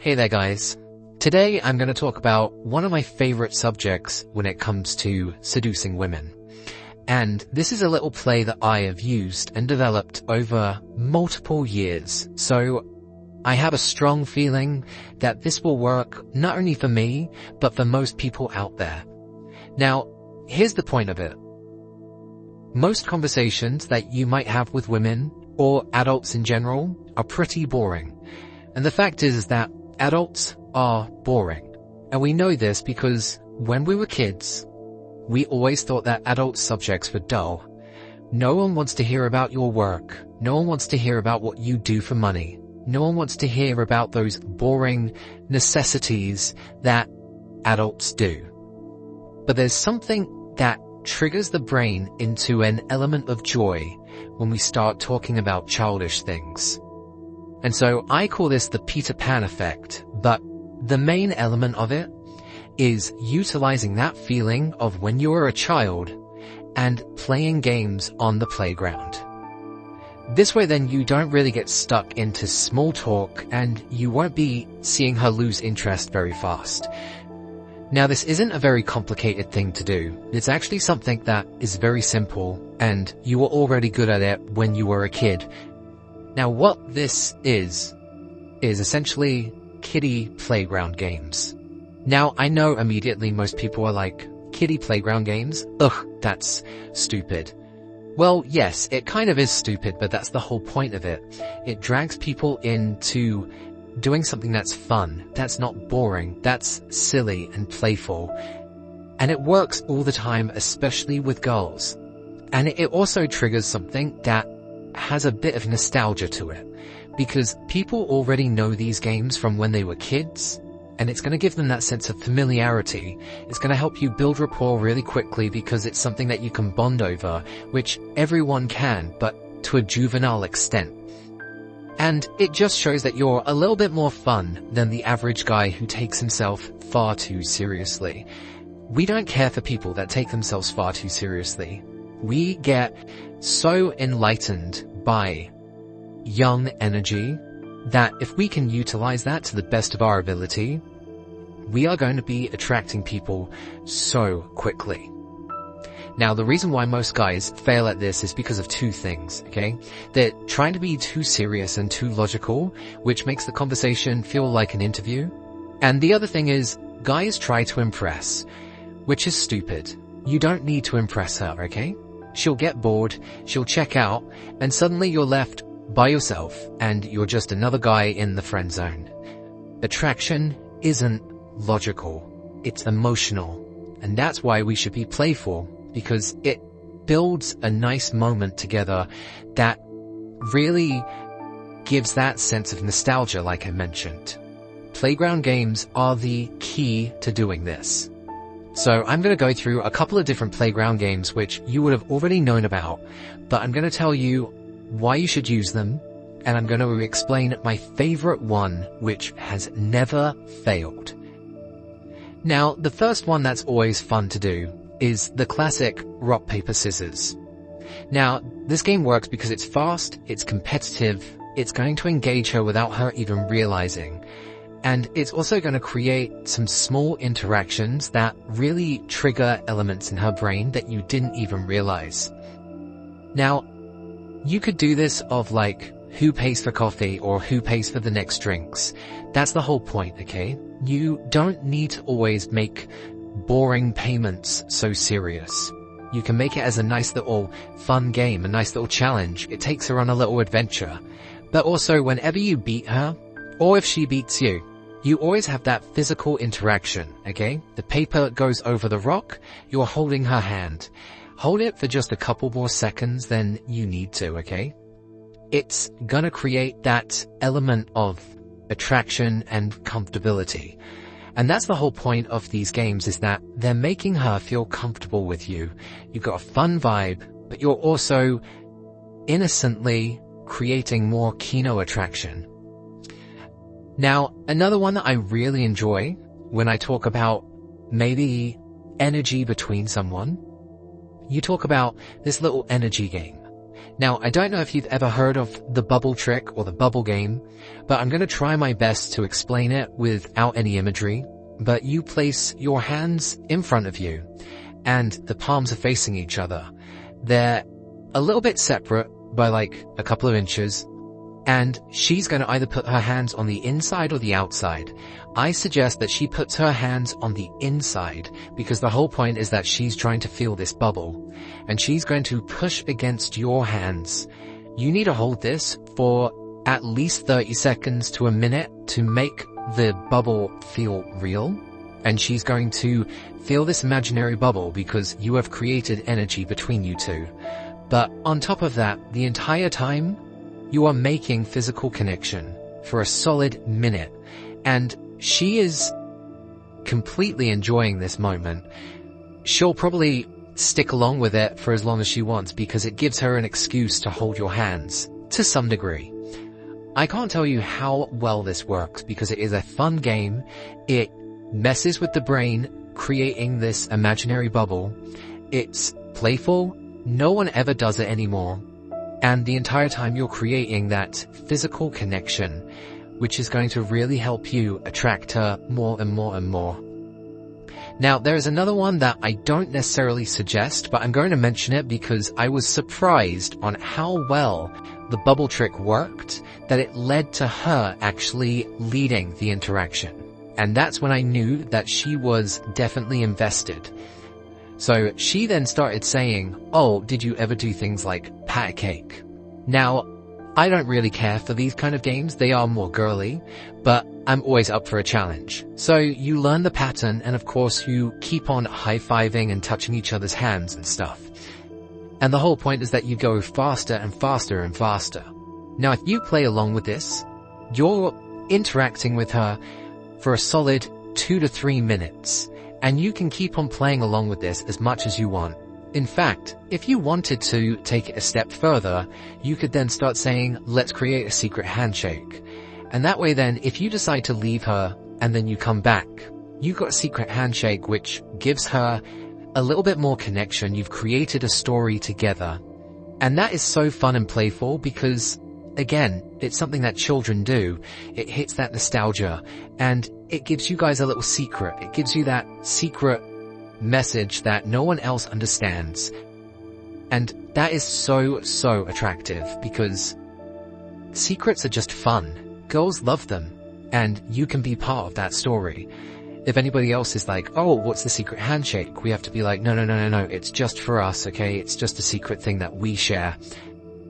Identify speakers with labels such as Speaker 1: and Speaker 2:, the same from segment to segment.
Speaker 1: Hey there guys. Today I'm going to talk about one of my favorite subjects when it comes to seducing women. And this is a little play that I have used and developed over multiple years. So I have a strong feeling that this will work not only for me, but for most people out there. Now, here's the point of it. Most conversations that you might have with women or adults in general are pretty boring. And the fact is that adults are boring. And we know this because when we were kids, we always thought that adult subjects were dull. No one wants to hear about your work. No one wants to hear about what you do for money. No one wants to hear about those boring necessities that adults do. But there's something that triggers the brain into an element of joy when we start talking about childish things. And so I call this the Peter Pan effect, but the main element of it is utilizing that feeling of when you were a child and playing games on the playground. This way then you don't really get stuck into small talk and you won't be seeing her lose interest very fast. Now this isn't a very complicated thing to do. It's actually something that is very simple and you were already good at it when you were a kid. Now what this is essentially kiddie playground games. Now I know immediately most people are like, kiddie playground games? Ugh, that's stupid. Well, yes, it kind of is stupid, but that's the whole point of it. It drags people into doing something that's fun, that's not boring, that's silly and playful. And it works all the time, especially with girls. And it also triggers something that has a bit of nostalgia to it, because people already know these games from when they were kids, and it's going to give them that sense of familiarity. It's going to help you build rapport really quickly because it's something that you can bond over, which everyone can, but to a juvenile extent. And it just shows that you're a little bit more fun than the average guy who takes himself far too seriously. We don't care for people that take themselves far too seriously. We get so enlightened by young energy that if we can utilize that to the best of our ability, we are going to be attracting people so quickly. Now, the reason why most guys fail at this is because of two things, okay? They're trying to be too serious and too logical, which makes the conversation feel like an interview. And the other thing is, guys try to impress, which is stupid. You don't need to impress her, okay? She'll get bored, she'll check out, and suddenly you're left by yourself, and you're just another guy in the friend zone. Attraction isn't logical, it's emotional, and that's why we should be playful, because it builds a nice moment together that really gives that sense of nostalgia, like I mentioned. Playground games are the key to doing this. So I'm going to go through a couple of different playground games which you would have already known about, but I'm going to tell you why you should use them, and I'm going to explain my favorite one which has never failed. Now, the first one that's always fun to do is the classic rock, paper, scissors. Now, this game works because it's fast, it's competitive, it's going to engage her without her even realizing. And it's also going to create some small interactions that really trigger elements in her brain that you didn't even realize. Now, you could do this of like, who pays for coffee or who pays for the next drinks. That's the whole point, okay? You don't need to always make boring payments so serious. You can make it as a nice little fun game, a nice little challenge. It takes her on a little adventure. But also, whenever you beat her, or if she beats you, you always have that physical interaction, okay? The paper goes over the rock, you're holding her hand. Hold it for just a couple more seconds than you need to, okay? It's gonna create that element of attraction and comfortability. And that's the whole point of these games, is that they're making her feel comfortable with you. You've got a fun vibe, but you're also innocently creating more kino attraction. Now, another one that I really enjoy when I talk about maybe energy between someone, you talk about this little energy game. Now, I don't know if you've ever heard of the bubble trick or the bubble game, but I'm going to try my best to explain it without any imagery. But you place your hands in front of you, and the palms are facing each other. They're a little bit separate by like a couple of inches, and she's going to either put her hands on the inside or the outside. I suggest that she puts her hands on the inside, because the whole point is that she's trying to feel this bubble, and she's going to push against your hands. You need to hold this for at least 30 seconds to a minute to make the bubble feel real, and she's going to feel this imaginary bubble because you have created energy between you two. But on top of that, the entire time, you are making physical connection for a solid minute, and she is completely enjoying this moment. She'll probably stick along with it for as long as she wants because it gives her an excuse to hold your hands to some degree. I can't tell you how well this works because it is a fun game. It messes with the brain, creating this imaginary bubble. It's playful. No one ever does it anymore. And the entire time you're creating that physical connection, which is going to really help you attract her more and more and more. Now, there is another one that I don't necessarily suggest, but I'm going to mention it because I was surprised on how well the bubble trick worked, that it led to her actually leading the interaction. And that's when I knew that she was definitely invested. So she then started saying, "Oh, did you ever do things like pat a cake?" Now, I don't really care for these kind of games. They are more girly, but I'm always up for a challenge. So you learn the pattern, and of course you keep on high-fiving and touching each other's hands and stuff. And the whole point is that you go faster and faster and faster. Now, if you play along with this, you're interacting with her for a solid 2 to 3 minutes. And you can keep on playing along with this as much as you want. In fact, if you wanted to take it a step further, you could then start saying, "Let's create a secret handshake." And that way then, if you decide to leave her and then you come back, you've got a secret handshake which gives her a little bit more connection. You've created a story together. And that is so fun and playful because, again, it's something that children do. It hits that nostalgia, and it gives you guys a little secret. It gives you that secret message that no one else understands. And that is so, so attractive because secrets are just fun. Girls love them, and you can be part of that story. If anybody else is like, "Oh, what's the secret handshake?" we have to be like, no, it's just for us, okay? It's just a secret thing that we share.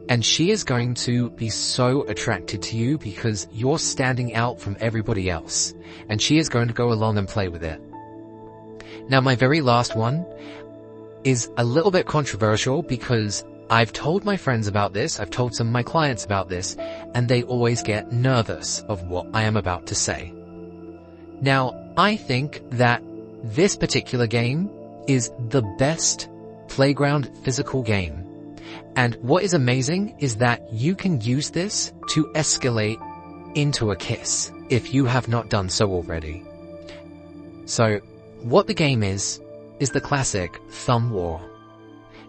Speaker 1: And she is going to be so attracted to you because you're standing out from everybody else. And she is going to go along and play with it. Now, my very last one is a little bit controversial because I've told my friends about this, I've told some of my clients about this, and they always get nervous of what I am about to say. Now, I think that this particular game is the best playground physical game. And what is amazing is that you can use this to escalate into a kiss if you have not done so already. So, what the game is the classic thumb war.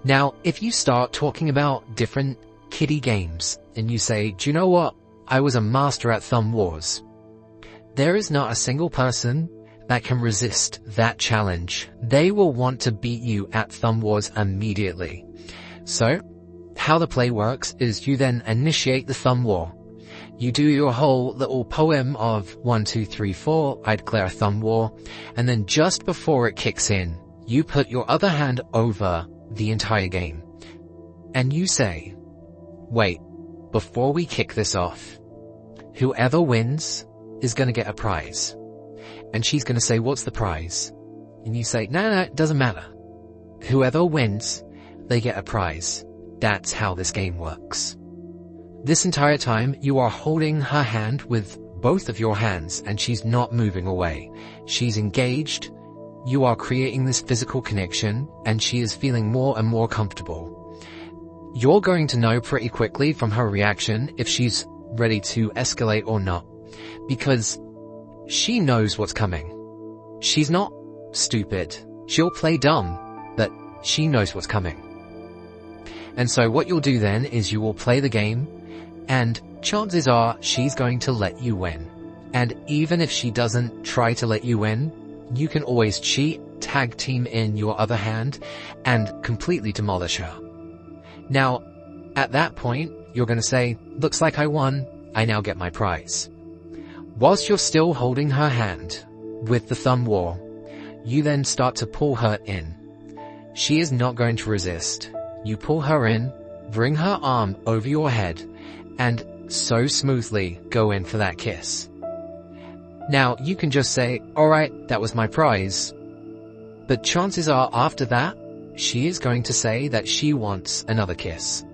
Speaker 1: Now, if you start talking about different kiddie games and you say, "Do you know what? I was a master at thumb wars," there is not a single person that can resist that challenge. They will want to beat you at thumb wars immediately. So, how the play works is you then initiate the thumb war. You do your whole little poem of 1, 2, 3, 4, I declare a thumb war, and then just before it kicks in, you put your other hand over the entire game. And you say, "Wait, before we kick this off, whoever wins is going to get a prize." And she's going to say, "What's the prize?" And you say, no, it doesn't matter. Whoever wins, they get a prize. That's how this game works. This entire time, you are holding her hand with both of your hands, and she's not moving away. She's engaged. You are creating this physical connection, and she is feeling more and more comfortable. You're going to know pretty quickly from her reaction if she's ready to escalate or not, because she knows what's coming. She's not stupid. She'll play dumb, but she knows what's coming. And so what you'll do then is you will play the game, and chances are she's going to let you win. And even if she doesn't try to let you win, you can always cheat, tag team in your other hand, and completely demolish her. Now, at that point, you're going to say, looks like I won, I now get my prize. Whilst you're still holding her hand with the thumb war, you then start to pull her in. She is not going to resist. You pull her in, bring her arm over your head, and so smoothly go in for that kiss. Now, you can just say, alright, that was my prize. But chances are after that, she is going to say that she wants another kiss.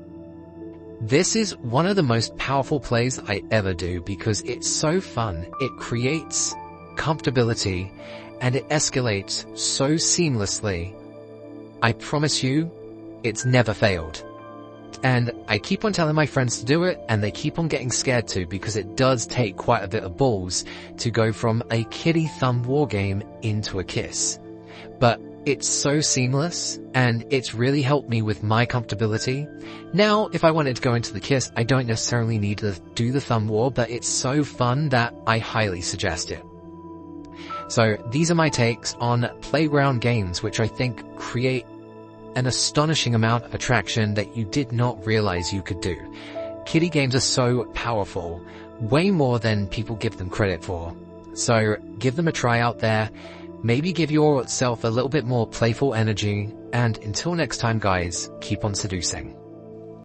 Speaker 1: This is one of the most powerful plays I ever do because it's so fun. It creates comfortability and it escalates so seamlessly. I promise you, it's never failed. And I keep on telling my friends to do it, and they keep on getting scared too, because it does take quite a bit of balls to go from a kiddie thumb war game into a kiss. But it's so seamless, and it's really helped me with my comfortability. Now, if I wanted to go into the kiss, I don't necessarily need to do the thumb war, but it's so fun that I highly suggest it. So these are my takes on playground games, which I think create an astonishing amount of attraction that you did not realize you could do. Kiddie games are so powerful, way more than people give them credit for. So give them a try out there. Maybe give yourself a little bit more playful energy. And until next time, guys, keep on seducing.